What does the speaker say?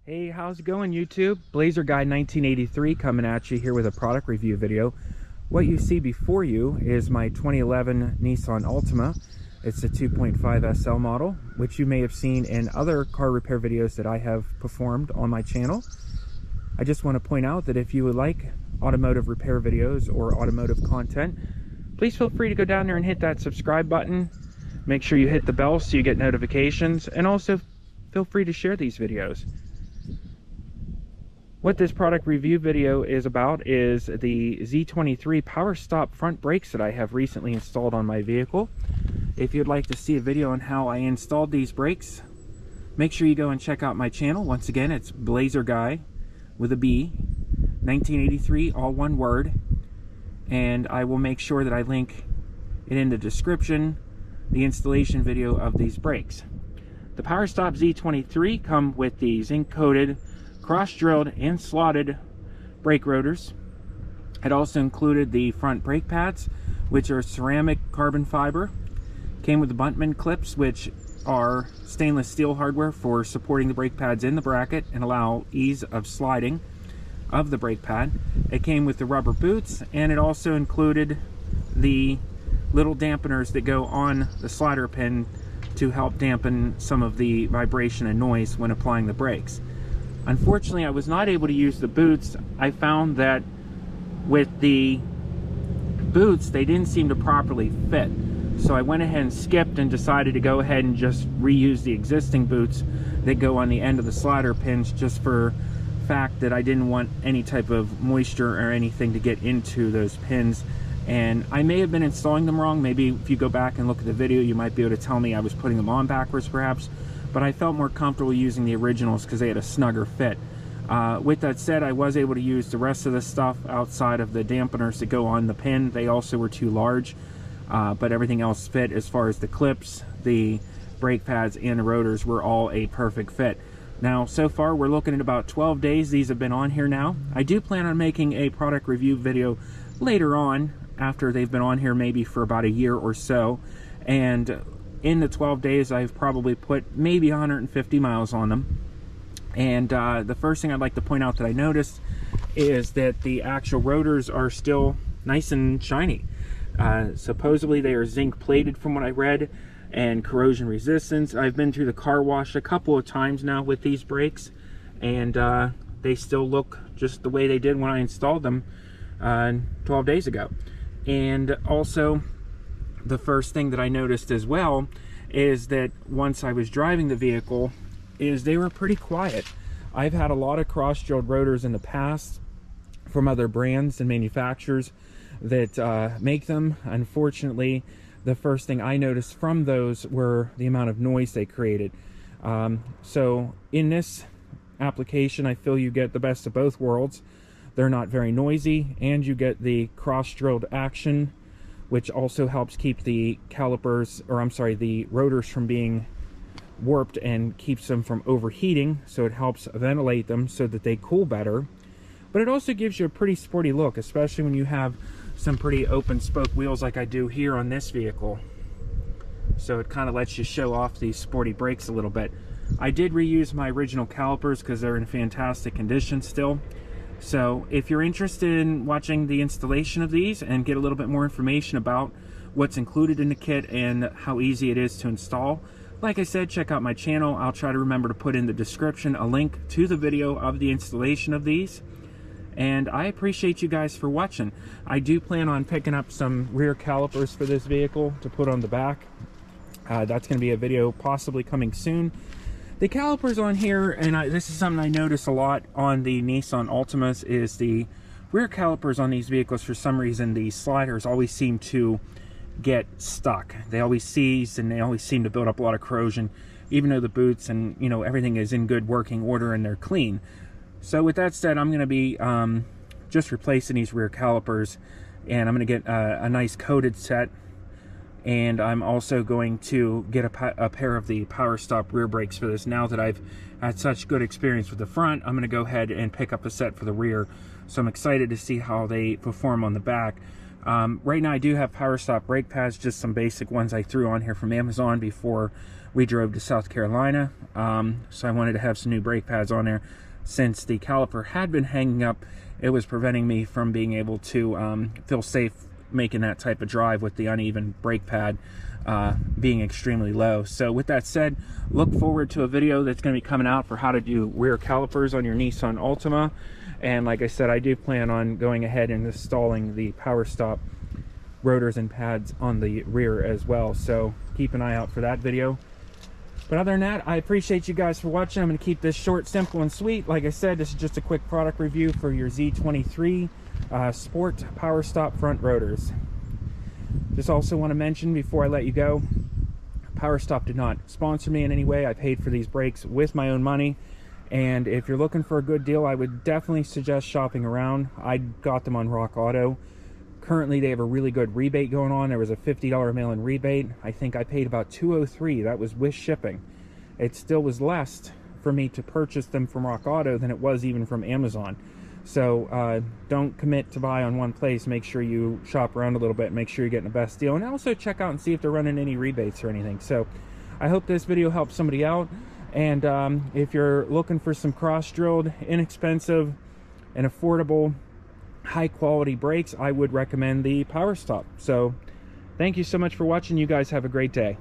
Hey, how's it going, YouTube? Blazer Guy 1983 coming at you here with a product review video. What you see before you is my 2011 Nissan Altima. It's a 2.5 SL model, which you may have seen in other car repair videos that I have performed on my channel. I just want to point out that if you would like automotive repair videos or automotive content, please feel free to go down there and hit that subscribe button. Make sure you hit the bell so you get notifications, and also feel free to share these videos. What this product review video is about is the Z23 POWERSTOP front brakes that I have recently installed on my vehicle. If you'd like to see a video on how I installed these brakes, make sure you go and check out my channel. Once again, it's Blazer Guy with a B, 1983, all one word. And I will make sure that I link it in the description, the installation video of these brakes. The POWERSTOP Z23 come with the zinc-coated, cross-drilled and slotted brake rotors. It also included the front brake pads, which are ceramic carbon fiber. Came with the buntman clips, which are stainless steel hardware for supporting the brake pads in the bracket and allow ease of sliding of the brake pad. It came with the rubber boots, and it also included the little dampeners that go on the slider pin to help dampen some of the vibration and noise when applying the brakes. Unfortunately, I was not able to use the boots. I found that with the boots, they didn't seem to properly fit. So I went ahead and skipped and decided to go ahead and just reuse the existing boots that go on the end of the slider pins, just for the fact that I didn't want any type of moisture or anything to get into those pins. And I may have been installing them wrong. Maybe if you go back and look at the video, you might be able to tell me I was putting them on backwards perhaps. But I felt more comfortable using the originals because they had a snugger fit. With that said, I was able to use the rest of the stuff outside of the dampeners that go on the pin. They also were too large, but everything else fit. As far as the clips, the brake pads, and the rotors were all a perfect fit. Now, so far, we're looking at about 12 days these have been on here now. I do plan on making a product review video later on, after they've been on here maybe for about a year or so. And in the 12 days, I've probably put maybe 150 miles on them. And the first thing I'd like to point out that I noticed is that the actual rotors are still nice and shiny. Supposedly they are zinc plated from what I read, and corrosion resistance. I've been through the car wash a couple of times now with these brakes, and they still look just the way they did when I installed them 12 days ago. And also, the first thing that I noticed as well is that once I was driving the vehicle, is they were pretty quiet. I've had a lot of cross-drilled rotors in the past from other brands and manufacturers that make them. Unfortunately, the first thing I noticed from those were the amount of noise they created. So in this application, I feel you get the best of both worlds. They're not very noisy, and you get the cross-drilled action, which also helps keep the calipers, or I'm sorry, the rotors from being warped and keeps them from overheating, so it helps ventilate them so that they cool better. But it also gives you a pretty sporty look, especially when you have some pretty open spoke wheels like I do here on this vehicle. So it kind of lets you show off these sporty brakes a little bit. I did reuse my original calipers because they're in fantastic condition still. So if you're interested in watching the installation of these and get a little bit more information about what's included in the kit and how easy it is to install, like I said, check out my channel. I'll try to remember to put in the description a link to the video of the installation of these. And I appreciate you guys for watching. I do plan on picking up some rear calipers for this vehicle to put on the back. That's going to be a video possibly coming soon. The calipers on here, and this is something I notice a lot on the Nissan Altimas, is the rear calipers on these vehicles. For some reason, the sliders always seem to get stuck. They always seize, and they always seem to build up a lot of corrosion, even though the boots and everything is in good working order and they're clean. So with that said, I'm going to be just replacing these rear calipers, and I'm going to get a nice coated set. And I'm also going to get a pair of the POWERSTOP rear brakes for this. Now that I've had such good experience with the front, I'm going to go ahead and pick up a set for the rear. So I'm excited to see how they perform on the back. Right now I do have POWERSTOP brake pads, just some basic ones I threw on here from Amazon before we drove to South Carolina. So I wanted to have some new brake pads on there. Since the caliper had been hanging up, it was preventing me from being able to feel safe making that type of drive with the uneven brake pad being extremely low. So with that said, look forward to a video that's going to be coming out for how to do rear calipers on your Nissan Altima. And like I said, I do plan on going ahead and installing the POWERSTOP rotors and pads on the rear as well. So keep an eye out for that video. But other than that, I appreciate you guys for watching. I'm going to keep this short, simple, and sweet. Like I said, this is just a quick product review for your Z23 Sport POWERSTOP front rotors. Just also want to mention before I let you go, POWERSTOP did not sponsor me in any way. I paid for these brakes with my own money. And if you're looking for a good deal, I would definitely suggest shopping around. I got them on Rock Auto. Currently, they have a really good rebate going on. There was a $50 mail-in rebate. I think I paid about $203. That was with shipping. It still was less for me to purchase them from Rock Auto than it was even from Amazon. So don't commit to buy on one place. Make sure you shop around a little bit. Make sure you're getting the best deal. And also check out and see if they're running any rebates or anything. So I hope this video helps somebody out. And if you're looking for some cross-drilled, inexpensive, and affordable, high-quality brakes, I would recommend the POWERSTOP. So thank you so much for watching. You guys have a great day.